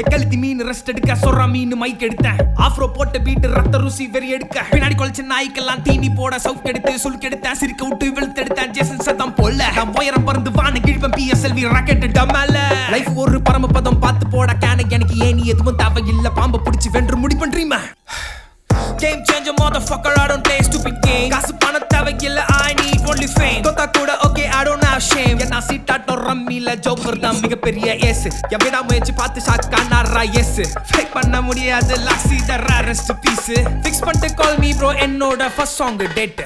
கழுத்தி மீன் rest எடுக்க சொர்ற மீன் mic எடுத்தேன் Afro போட்ட பீட் ரத்த ருசி வெறி எடுக்க பின்னாடி கொலைச்ச நாய்க்கெல்லாம் தீனி போட சவுக் எடுத்து சுலுக்கு எடுத்தேன் சிரிக்க விட்டு வெளுத்து எடுத்தேன் ஜேசன் சத்தம் போல நான் உயரம் பறந்து வான கிழிப்பேன் PSLV ராக்கெட் டமால லைஃப் ஒரு பரமபதம் பார்த்து போட கேன எனக்கு ஏனி எதுவும் தேவையில்லை பாம்பை பிடிச்சி வென்று முடி பண்றீமா Game changer motherfucker I don't play stupid game காசு பணம் தேவையில்லை I need only fame தொத்தா கூட okay I don't have shame என்ன சீட்டாட்டம் ரம்மில ஜோக்கர் தான் மிகப்பெரிய ஏஸ் என் விடா முயற்சி பார்த்து ஷாக்கா நாரா எஸ் ஃபேக் பண்ண முடியாது லாக்ஸி த ரேரஸ்ட் பீஸ் ஃபிக்ஸ் பண்ணிட்டு கால் மீ ப்ரோ என்னோட ஃபர்ஸ்ட் சாங் டேட்